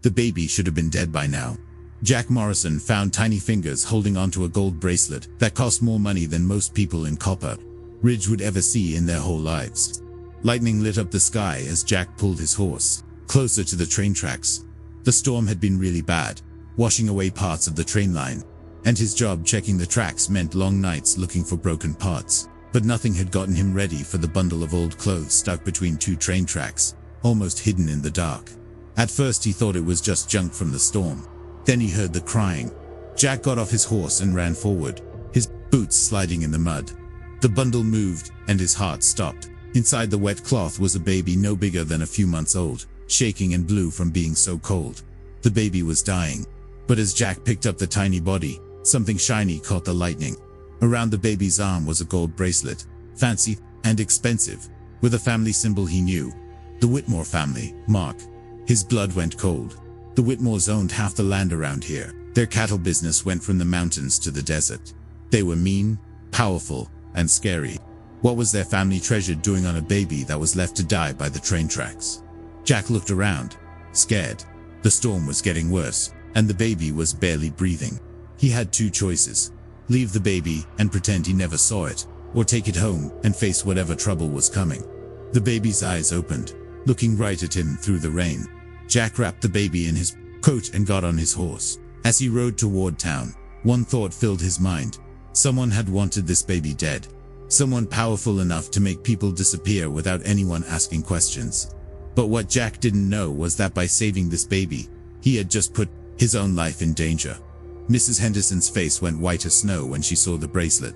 The baby should have been dead by now. Jack Morrison found tiny fingers holding onto a gold bracelet that cost more money than most people in Copper Ridge would ever see in their whole lives. Lightning lit up the sky as Jack pulled his horse closer to the train tracks. The storm had been really bad, washing away parts of the train line, and his job checking the tracks meant long nights looking for broken parts. But nothing had gotten him ready for the bundle of old clothes stuck between two train tracks, almost hidden in the dark. At first he thought it was just junk from the storm. Then he heard the crying. Jack got off his horse and ran forward, his boots sliding in the mud. The bundle moved, and his heart stopped. Inside the wet cloth was a baby no bigger than a few months old, shaking and blue from being so cold. The baby was dying. But as Jack picked up the tiny body, something shiny caught the lightning. Around the baby's arm was a gold bracelet, fancy and expensive, with a family symbol he knew. The Whitmore family, Mark. His blood went cold. The Whitmores owned half the land around here. Their cattle business went from the mountains to the desert. They were mean, powerful, and scary. What was their family treasure doing on a baby that was left to die by the train tracks? Jack looked around, scared. The storm was getting worse, and the baby was barely breathing. He had two choices: leave the baby and pretend he never saw it, or take it home and face whatever trouble was coming. The baby's eyes opened, looking right at him through the rain. Jack wrapped the baby in his coat and got on his horse. As he rode toward town, one thought filled his mind. Someone had wanted this baby dead. Someone powerful enough to make people disappear without anyone asking questions. But what Jack didn't know was that by saving this baby, he had just put his own life in danger. Mrs. Henderson's face went white as snow when she saw the bracelet.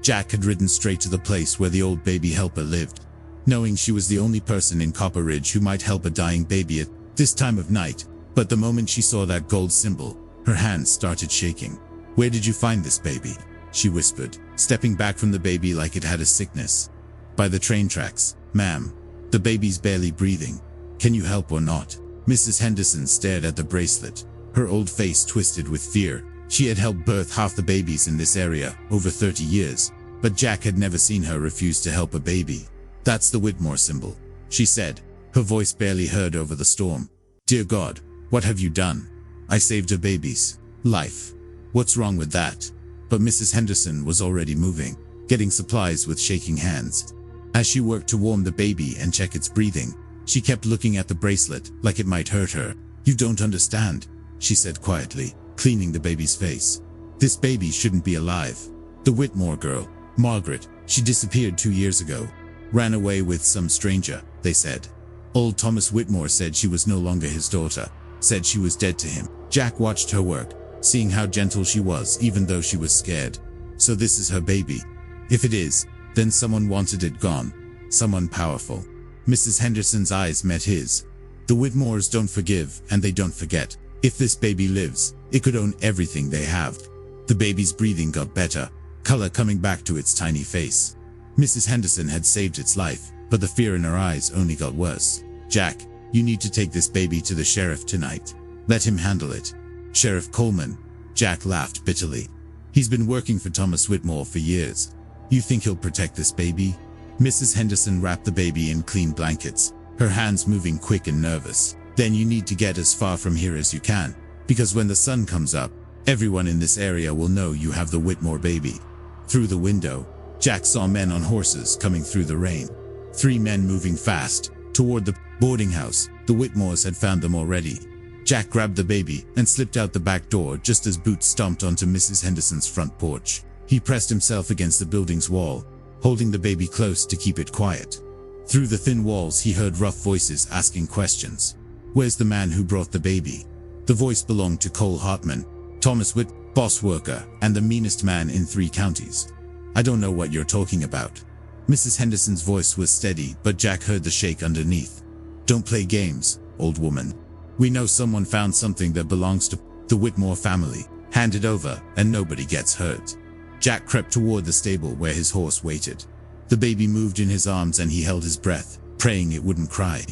Jack had ridden straight to the place where the old baby helper lived, knowing she was the only person in Copper Ridge who might help a dying baby at this time of night. But the moment she saw that gold symbol, her hands started shaking. "Where did you find this baby?" she whispered, stepping back from the baby like it had a sickness. "By the train tracks, ma'am. The baby's barely breathing. Can you help or not?" Mrs. Henderson stared at the bracelet, her old face twisted with fear. She had helped birth half the babies in this area over 30 years, but Jack had never seen her refuse to help a baby. "That's the Whitmore symbol," she said, her voice barely heard over the storm. "Dear God, what have you done? I saved a baby's life. What's wrong with that?" But Mrs. Henderson was already moving, getting supplies with shaking hands. As she worked to warm the baby and check its breathing, she kept looking at the bracelet like it might hurt her. "You don't understand," she said quietly, cleaning the baby's face. "This baby shouldn't be alive. The Whitmore girl, Margaret, she disappeared 2 years ago. Ran away with some stranger, they said. Old Thomas Whitmore said she was no longer his daughter, said she was dead to him." Jack watched her work, seeing how gentle she was even though she was scared. "So this is her baby? If it is, then someone wanted it gone. Someone powerful." Mrs. Henderson's eyes met his. "The Whitmores don't forgive and they don't forget. If this baby lives, it could own everything they have." The baby's breathing got better, color coming back to its tiny face. Mrs. Henderson had saved its life, but the fear in her eyes only got worse. "Jack, you need to take this baby to the sheriff tonight. Let him handle it." "Sheriff Coleman?" Jack laughed bitterly. "He's been working for Thomas Whitmore for years. You think he'll protect this baby?" Mrs. Henderson wrapped the baby in clean blankets, her hands moving quick and nervous. "Then you need to get as far from here as you can, because when the sun comes up, everyone in this area will know you have the Whitmore baby." Through the window, Jack saw men on horses coming through the rain. 3 men moving fast toward the boarding house. The Whitmores had found them already. Jack grabbed the baby and slipped out the back door just as boots stomped onto Mrs. Henderson's front porch. He pressed himself against the building's wall, holding the baby close to keep it quiet. Through the thin walls he heard rough voices asking questions. "Where's the man who brought the baby?" The voice belonged to Cole Hartman, Thomas Whit, boss worker, and the meanest man in 3 counties. "I don't know what you're talking about." Mrs. Henderson's voice was steady, but Jack heard the shake underneath. "Don't play games, old woman. We know someone found something that belongs to the Whitmore family. Hand it over, and nobody gets hurt." Jack crept toward the stable where his horse waited. The baby moved in his arms and he held his breath, praying it wouldn't cry.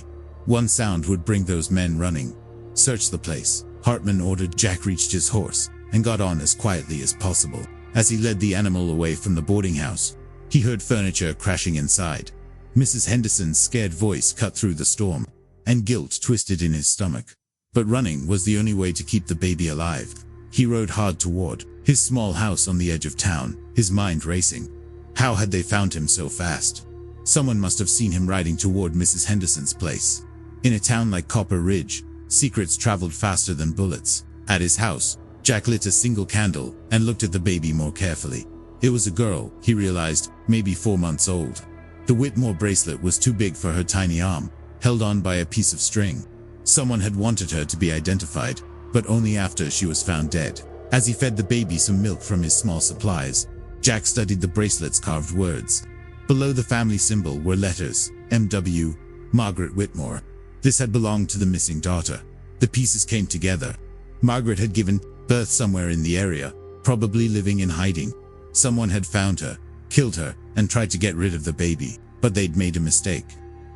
One sound would bring those men running. "Search the place," Hartman ordered. Jack reached his horse and got on as quietly as possible. As he led the animal away from the boarding house, he heard furniture crashing inside. Mrs. Henderson's scared voice cut through the storm, and guilt twisted in his stomach. but running was the only way to keep the baby alive. He rode hard toward his small house on the edge of town, his mind racing. How had they found him so fast? Someone must have seen him riding toward Mrs. Henderson's place. In a town like Copper Ridge, secrets traveled faster than bullets. At his house, Jack lit a single candle and looked at the baby more carefully. It was a girl, he realized, maybe 4 months old. The Whitmore bracelet was too big for her tiny arm, held on by a piece of string. Someone had wanted her to be identified, but only after she was found dead. As he fed the baby some milk from his small supplies, Jack studied the bracelet's carved words. Below the family symbol were letters, M.W., Margaret Whitmore. This had belonged to the missing daughter. The pieces came together. Margaret had given birth somewhere in the area, probably living in hiding. Someone had found her, killed her, and tried to get rid of the baby, but they'd made a mistake.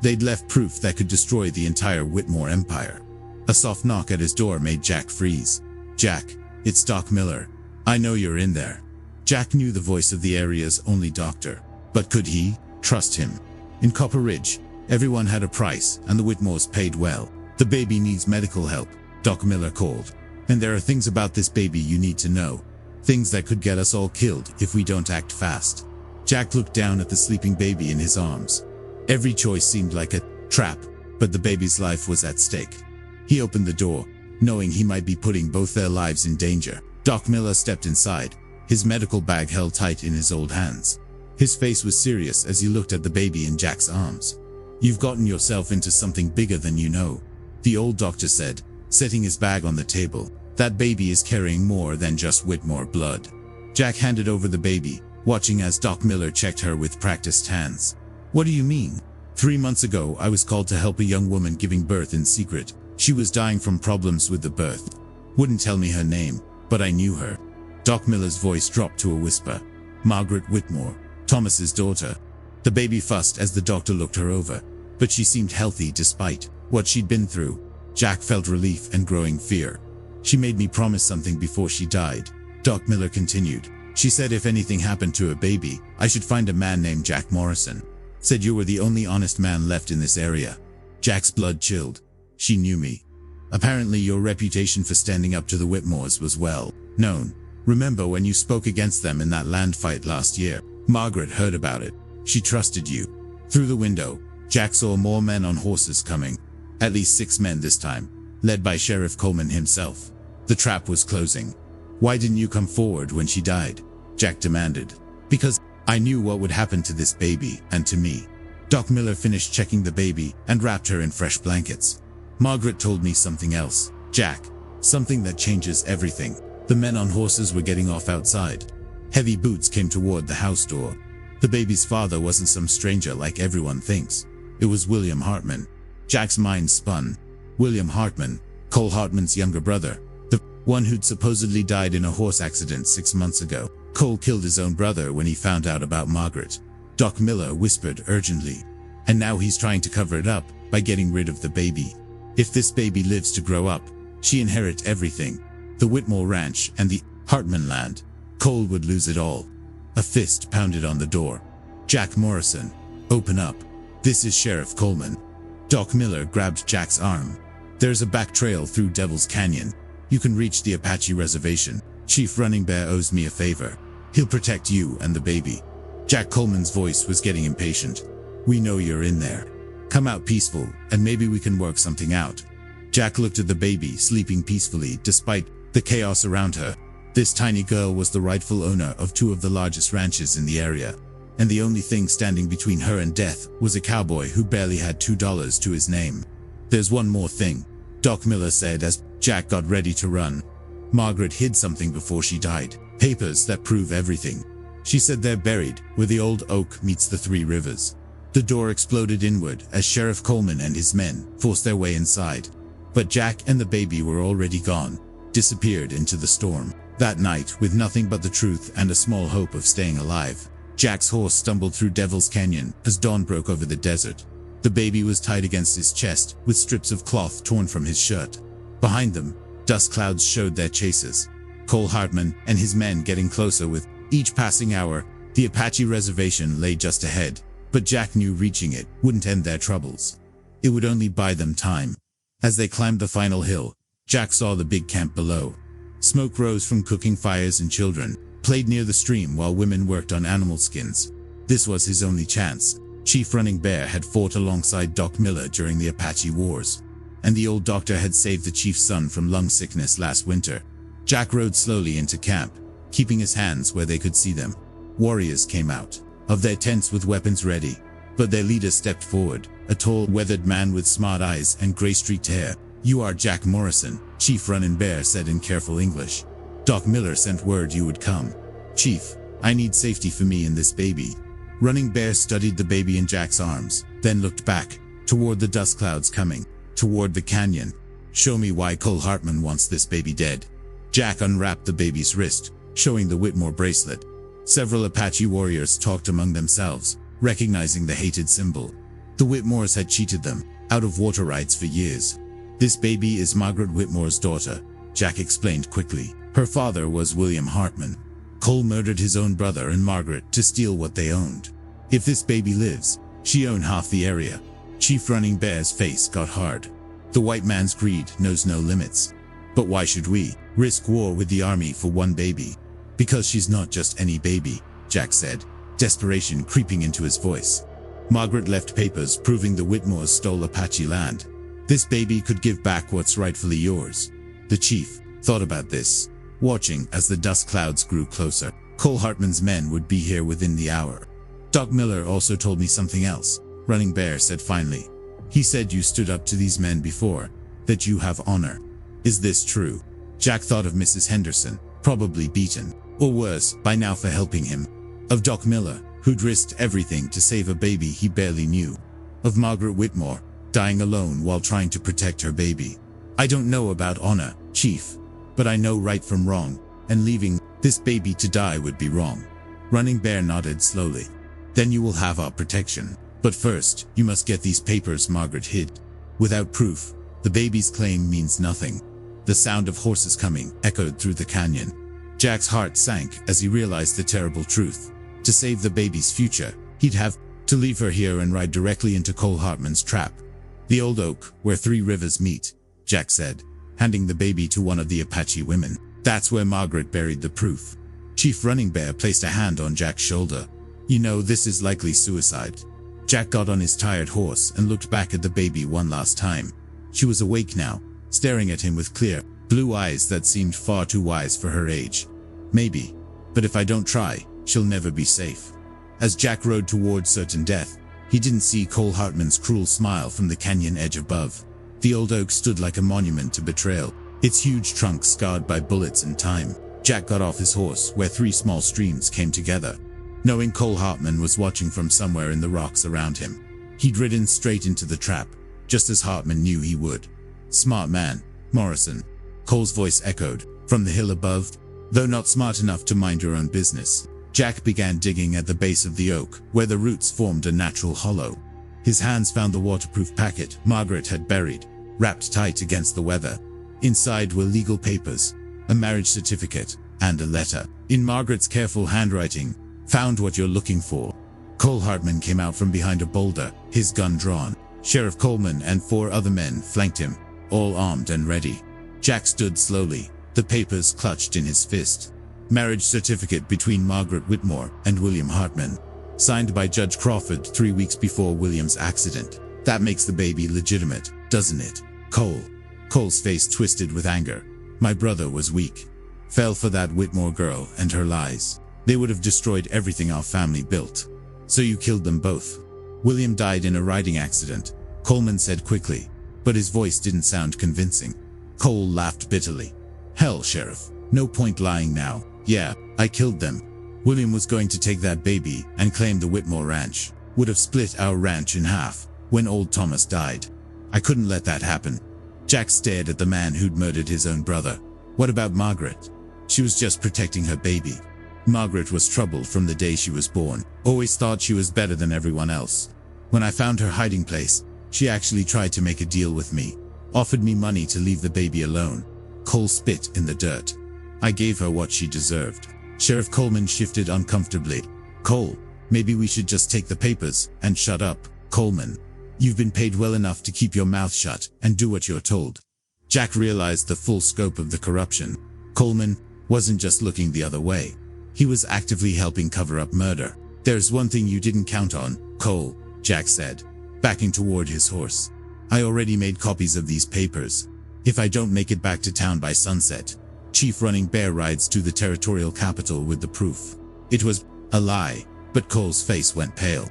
They'd left proof that could destroy the entire Whitmore empire. A soft knock at his door made Jack freeze. "Jack, it's Doc Miller. I know you're in there." Jack knew the voice of the area's only doctor, but could he trust him? In Copper Ridge, everyone had a price, and the Whitmores paid well. "The baby needs medical help," Doc Miller called. "And there are things about this baby you need to know. Things that could get us all killed if we don't act fast." Jack looked down at the sleeping baby in his arms. Every choice seemed like a trap, but the baby's life was at stake. He opened the door, knowing he might be putting both their lives in danger. Doc Miller stepped inside, his medical bag held tight in his old hands. His face was serious as he looked at the baby in Jack's arms. "You've gotten yourself into something bigger than you know," the old doctor said, setting his bag on the table. "That baby is carrying more than just Whitmore blood." Jack handed over the baby, watching as Doc Miller checked her with practiced hands. "What do you mean?" 3 months ago, I was called to help a young woman giving birth in secret. She was dying from problems with the birth. Wouldn't tell me her name, but I knew her." Doc Miller's voice dropped to a whisper. "Margaret Whitmore, Thomas's daughter." The baby fussed as the doctor looked her over, but she seemed healthy despite what she'd been through. Jack felt relief and growing fear. "She made me promise something before she died," Doc Miller continued. "She said if anything happened to a baby, I should find a man named Jack Morrison. Said you were the only honest man left in this area." Jack's blood chilled. "She knew me. Apparently your reputation for standing up to the Whitmores was well known. Remember when you spoke against them in that land fight last year? Margaret heard about it. She trusted you." Through the window, Jack saw more men on horses coming. At least 6 men this time, led by Sheriff Coleman himself. The trap was closing. "Why didn't you come forward when she died?" Jack demanded. "Because I knew what would happen to this baby, and to me." Doc Miller finished checking the baby and wrapped her in fresh blankets. "Margaret told me something else, Jack. Something that changes everything." The men on horses were getting off outside. Heavy boots came toward the house door. The baby's father wasn't some stranger like everyone thinks. It was William Hartman. Jack's mind spun. William Hartman, Cole Hartman's younger brother. The one who'd supposedly died in a horse accident 6 months ago. Cole killed his own brother when he found out about Margaret. Doc Miller whispered urgently. "And now he's trying to cover it up by getting rid of the baby. If this baby lives to grow up, she inherits everything. The Whitmore Ranch and the Hartman land. Cole would lose it all." A fist pounded on the door. "Jack Morrison, open up. This is Sheriff Coleman." Doc Miller grabbed Jack's arm. "There's a back trail through Devil's Canyon. You can reach the Apache Reservation. Chief Running Bear owes me a favor. He'll protect you and the baby." Jack Coleman's voice was getting impatient. "We know you're in there. Come out peaceful, and maybe we can work something out." Jack looked at the baby sleeping peacefully despite the chaos around her. This tiny girl was the rightful owner of 2 of the largest ranches in the area, and the only thing standing between her and death was a cowboy who barely had $2 to his name. "There's one more thing," Doc Miller said as Jack got ready to run. "Margaret hid something before she died. Papers that prove everything. She said they're buried where the old oak meets the 3 rivers." The door exploded inward as Sheriff Coleman and his men forced their way inside. But Jack and the baby were already gone, disappeared into the storm. That night, with nothing but the truth and a small hope of staying alive, Jack's horse stumbled through Devil's Canyon as dawn broke over the desert. The baby was tied against his chest with strips of cloth torn from his shirt. Behind them, dust clouds showed their chasers. Cole Hartman and his men getting closer with each passing hour. The Apache Reservation lay just ahead, but Jack knew reaching it wouldn't end their troubles. It would only buy them time. As they climbed the final hill, Jack saw the big camp below. Smoke rose from cooking fires and children played near the stream while women worked on animal skins. This was his only chance. Chief Running Bear had fought alongside Doc Miller during the Apache Wars, and the old doctor had saved the chief's son from lung sickness last winter. Jack rode slowly into camp, keeping his hands where they could see them. Warriors came out of their tents with weapons ready, but their leader stepped forward, a tall, weathered man with smart eyes and gray-streaked hair. "You are Jack Morrison," Chief Running Bear said in careful English. "Doc Miller sent word you would come. Chief, I need safety for me and this baby." Running Bear studied the baby in Jack's arms, then looked back, toward the dust clouds coming, toward the canyon. "Show me why Cole Hartman wants this baby dead." Jack unwrapped the baby's wrist, showing the Whitmore bracelet. Several Apache warriors talked among themselves, recognizing the hated symbol. The Whitmores had cheated them out of water rights for years. "This baby is Margaret Whitmore's daughter," Jack explained quickly. "Her father was William Hartman. Cole murdered his own brother and Margaret to steal what they owned. If this baby lives, she owned half the area." Chief Running Bear's face got hard. "The white man's greed knows no limits. But why should we risk war with the army for one baby?" "Because she's not just any baby," Jack said, desperation creeping into his voice. "Margaret left papers proving the Whitmores stole Apache land. This baby could give back what's rightfully yours." The chief thought about this, watching as the dust clouds grew closer. Cole Hartman's men would be here within the hour. "Doc Miller also told me something else," Running Bear said finally. "He said you stood up to these men before, that you have honor. Is this true?" Jack thought of Mrs. Henderson, probably beaten, or worse, by now for helping him. Of Doc Miller, who'd risked everything to save a baby he barely knew. Of Margaret Whitmore, dying alone while trying to protect her baby. "I don't know about honor, Chief, but I know right from wrong, and leaving this baby to die would be wrong." Running Bear nodded slowly. "Then you will have our protection. But first, you must get these papers Margaret hid. Without proof, the baby's claim means nothing." The sound of horses coming echoed through the canyon. Jack's heart sank as he realized the terrible truth. To save the baby's future, he'd have to leave her here and ride directly into Cole Hartman's trap. "The old oak, where 3 rivers meet," Jack said, handing the baby to one of the Apache women. "That's where Margaret buried the proof." Chief Running Bear placed a hand on Jack's shoulder. "You know, this is likely suicide." Jack got on his tired horse and looked back at the baby one last time. She was awake now, staring at him with clear, blue eyes that seemed far too wise for her age. "Maybe. But if I don't try, she'll never be safe." As Jack rode toward certain death, he didn't see Cole Hartman's cruel smile from the canyon edge above. The old oak stood like a monument to betrayal, its huge trunk scarred by bullets and time. Jack got off his horse where 3 small streams came together. Knowing Cole Hartman was watching from somewhere in the rocks around him, he'd ridden straight into the trap, just as Hartman knew he would. "Smart man, Morrison," Cole's voice echoed from the hill above. Though not smart enough to mind your own business, Jack began digging at the base of the oak, where the roots formed a natural hollow. His hands found the waterproof packet Margaret had buried, wrapped tight against the weather. Inside were legal papers, a marriage certificate, and a letter, in Margaret's careful handwriting. "Found what you're looking for." Cole Hartman came out from behind a boulder, his gun drawn. Sheriff Coleman and 4 other men flanked him, all armed and ready. Jack stood slowly, the papers clutched in his fist. Marriage certificate between Margaret Whitmore and William Hartman, signed by Judge Crawford 3 weeks before William's accident. "That makes the baby legitimate, doesn't it, Cole?" Cole's face twisted with anger. "My brother was weak. Fell for that Whitmore girl and her lies. They would have destroyed everything our family built. So you killed them both." "William died in a riding accident," Coleman said quickly, but his voice didn't sound convincing. Cole laughed bitterly. "Hell, Sheriff, no point lying now. Yeah, I killed them. William was going to take that baby and claim the Whitmore ranch. Would have split our ranch in half when old Thomas died. I couldn't let that happen." Jack stared at the man who'd murdered his own brother. "What about Margaret?" "She was just protecting her baby." Margaret was troubled from the day she was born. Always thought she was better than everyone else. When I found her hiding place, she actually tried to make a deal with me. Offered me money to leave the baby alone." Cole spit in the dirt. "I gave her what she deserved." Sheriff Coleman shifted uncomfortably. "Cole, maybe we should just take the papers and shut up." "Coleman, you've been paid well enough to keep your mouth shut and do what you're told." Jack realized the full scope of the corruption. Coleman wasn't just looking the other way. He was actively helping cover up murder. "There's one thing you didn't count on, Cole," Jack said, backing toward his horse. "I already made copies of these papers. If I don't make it back to town by sunset, Chief Running Bear rides to the territorial capital with the proof." It was a lie, but Cole's face went pale.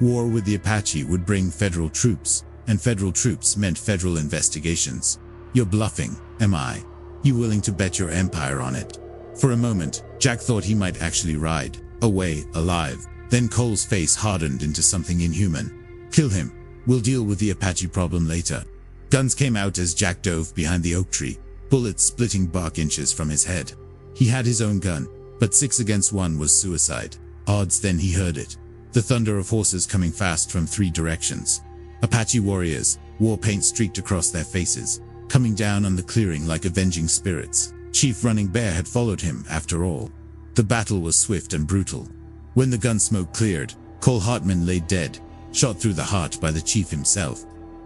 War with the Apache would bring federal troops, and federal troops meant federal investigations. "You're bluffing, am I? You willing to bet your empire on it?" For a moment, Jack thought he might actually ride away alive. Then Cole's face hardened into something inhuman. "Kill him. We'll deal with the Apache problem later." Guns came out as Jack dove behind the oak tree, bullets splitting bark inches from his head. He had his own gun, but 6 against 1 was suicide. Odds. Then he heard it. The thunder of horses coming fast from 3 directions. Apache warriors, war paint streaked across their faces, coming down on the clearing like avenging spirits. Chief Running Bear had followed him, after all. The battle was swift and brutal. When the gun smoke cleared, Cole Hartman lay dead, shot through the heart by the chief himself.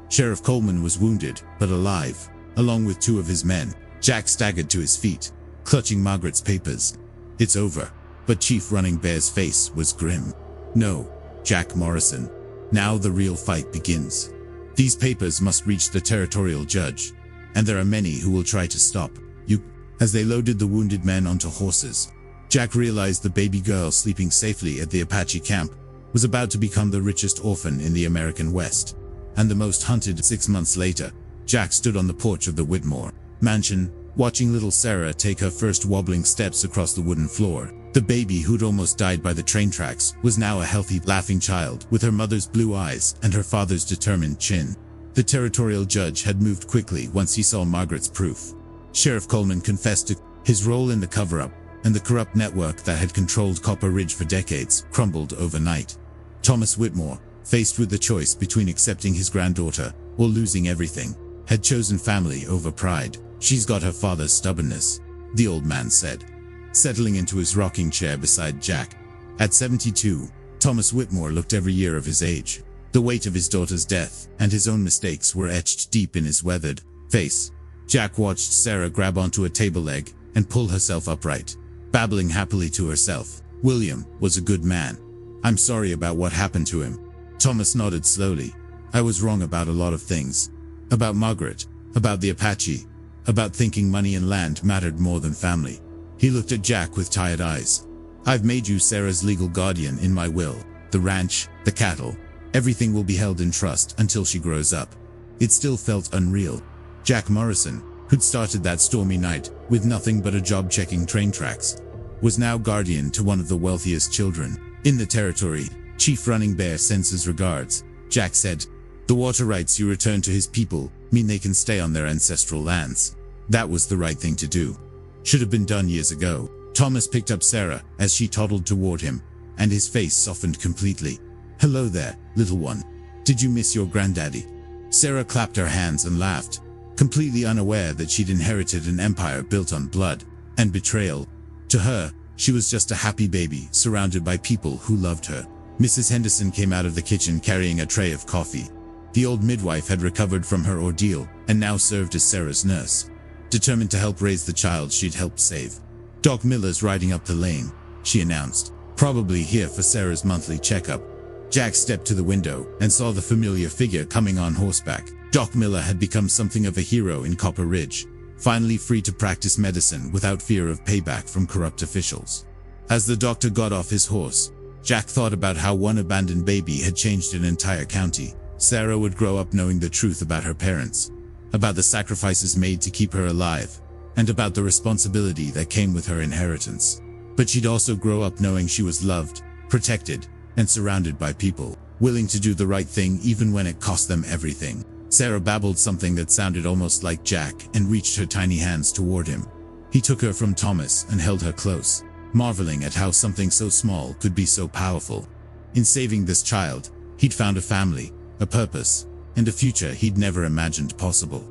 Sheriff Coleman was wounded, but alive, along with 2 of his men. Jack staggered to his feet, clutching Margaret's papers. "It's over." But Chief Running Bear's face was grim. "No, Jack Morrison. Now the real fight begins. These papers must reach the territorial judge, and there are many who will try to stop you." As they loaded the wounded men onto horses, Jack realized the baby girl sleeping safely at the Apache camp was about to become the richest orphan in the American West, and the most hunted. 6 months later, Jack stood on the porch of the Whitmore mansion, watching little Sarah take her first wobbling steps across the wooden floor. The baby who'd almost died by the train tracks was now a healthy, laughing child with her mother's blue eyes and her father's determined chin. The territorial judge had moved quickly once he saw Margaret's proof. Sheriff Coleman confessed to his role in the cover-up, and the corrupt network that had controlled Copper Ridge for decades crumbled overnight. Thomas Whitmore, faced with the choice between accepting his granddaughter or losing everything, had chosen family over pride. "She's got her father's stubbornness," the old man said, settling into his rocking chair beside Jack. At 72, Thomas Whitmore looked every year of his age. The weight of his daughter's death and his own mistakes were etched deep in his weathered face. Jack watched Sarah grab onto a table leg and pull herself upright, babbling happily to herself. "William was a good man. I'm sorry about what happened to him." Thomas nodded slowly. "I was wrong about a lot of things. About Margaret, about the Apache, about thinking money and land mattered more than family." He looked at Jack with tired eyes. "I've made you Sarah's legal guardian in my will. The ranch, the cattle, everything will be held in trust until she grows up." It still felt unreal. Jack Morrison, who'd started that stormy night with nothing but a job checking train tracks, was now guardian to one of the wealthiest children in the territory. "Chief Running Bear sends his regards," Jack said. "The water rights you return to his people mean they can stay on their ancestral lands." That was the right thing to do. Should have been done years ago. Thomas picked up Sarah as she toddled toward him, and his face softened completely. "Hello there, little one. Did you miss your granddaddy?" Sarah clapped her hands and laughed, completely unaware that she'd inherited an empire built on blood and betrayal. To her, she was just a happy baby surrounded by people who loved her. Mrs. Henderson came out of the kitchen carrying a tray of coffee. The old midwife had recovered from her ordeal and now served as Sarah's nurse, determined to help raise the child she'd helped save. "Doc Miller's riding up the lane," she announced, "probably here for Sarah's monthly checkup." Jack stepped to the window and saw the familiar figure coming on horseback. Doc Miller had become something of a hero in Copper Ridge, finally free to practice medicine without fear of payback from corrupt officials. As the doctor got off his horse, Jack thought about how one abandoned baby had changed an entire county. Sarah would grow up knowing the truth about her parents, about the sacrifices made to keep her alive, and about the responsibility that came with her inheritance. But she'd also grow up knowing she was loved, protected, and surrounded by people willing to do the right thing even when it cost them everything. Sarah babbled something that sounded almost like Jack and reached her tiny hands toward him. He took her from Thomas and held her close, marveling at how something so small could be so powerful. In saving this child, he'd found a family, a purpose, and a future he'd never imagined possible.